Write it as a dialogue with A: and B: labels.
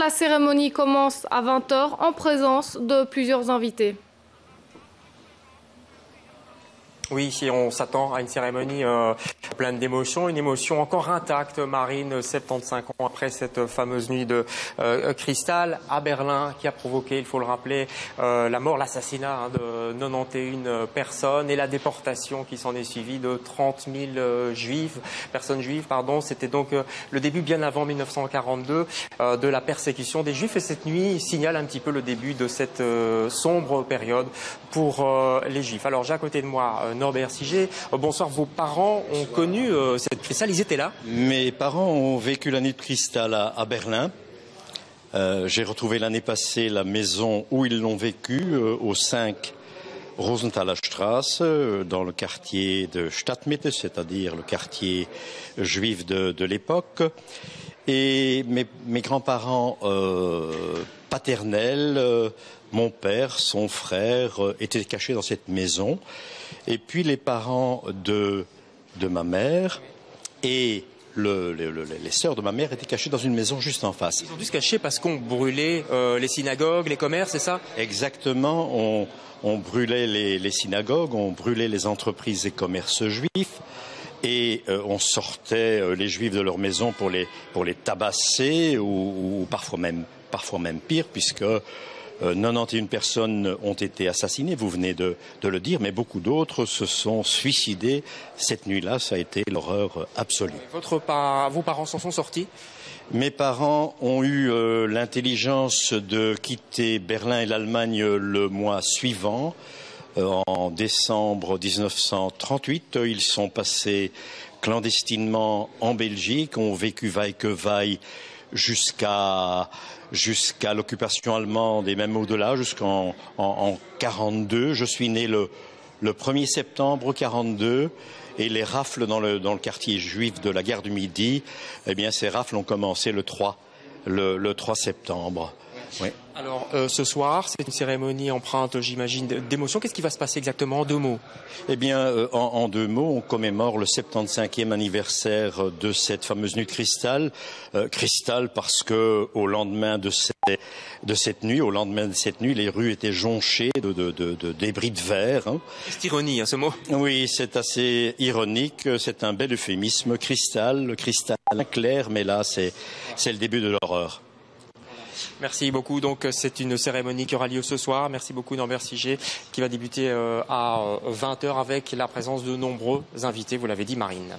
A: La cérémonie commence à 20 h en présence de plusieurs invités.
B: Oui, ici on s'attend à une cérémonie pleine d'émotions, une émotion encore intacte, Marine, 75 ans après cette fameuse nuit de cristal à Berlin qui a provoqué, il faut le rappeler, la mort, l'assassinat de 91 personnes et la déportation qui s'en est suivie de 30 000 personnes juives. C'était donc le début bien avant 1942 de la persécution des juifs et cette nuit signale un petit peu le début de cette sombre période pour les juifs. Alors j'ai à côté de moi Norbert Siger, bonsoir. Vos parents ont connu cette cristal, ils étaient là?
C: Mes parents ont vécu la nuit de cristal à Berlin. J'ai retrouvé l'année passée la maison où ils l'ont vécu, au 5 Rosenthaler Straße, dans le quartier de Stadtmitte, c'est-à-dire le quartier juif de l'époque. Et mes grands-parents paternels, mon père, son frère, étaient cachés dans cette maison. Et puis les parents de ma mère et les sœurs de ma mère étaient cachées dans une maison juste en face.
B: Ils ont dû se cacher parce qu'on brûlait les synagogues, les commerces, c'est ça?
C: Exactement, on brûlait les synagogues, on brûlait les entreprises et commerces juifs. Et on sortait les juifs de leur maison pour les tabasser ou parfois même pire, puisque 91 personnes ont été assassinées, vous venez de le dire, mais beaucoup d'autres se sont suicidés. Cette nuit-là, ça a été l'horreur absolue.
B: Vos parents s'en sont sortis?
C: Mes parents ont eu l'intelligence de quitter Berlin et l'Allemagne le mois suivant. En décembre 1938, ils sont passés clandestinement en Belgique, ont vécu vaille que vaille jusqu'à l'occupation allemande et même au-delà, jusqu'en 42. Je suis né le 1er septembre 42 et les rafles dans le quartier juif de la gare du Midi, eh bien ces rafles ont commencé le 3 septembre. Oui.
B: Alors ce soir, c'est une cérémonie empreinte, j'imagine, d'émotion. Qu'est-ce qui va se passer exactement en 2 mots?
C: Eh bien, en 2 mots, on commémore le 75e anniversaire de cette fameuse nuit de cristal. Cristal parce que au lendemain de cette nuit, les rues étaient jonchées de débris de verre. Hein.
B: C'est ironie, hein, ce mot.
C: Oui, c'est assez ironique. C'est un bel euphémisme. Le cristal clair, mais là, c'est le début de l'horreur.
B: Merci beaucoup. Donc c'est une cérémonie qui aura lieu ce soir. Merci beaucoup Norbert Siger qui va débuter à 20 h avec la présence de nombreux invités, vous l'avez dit Marine.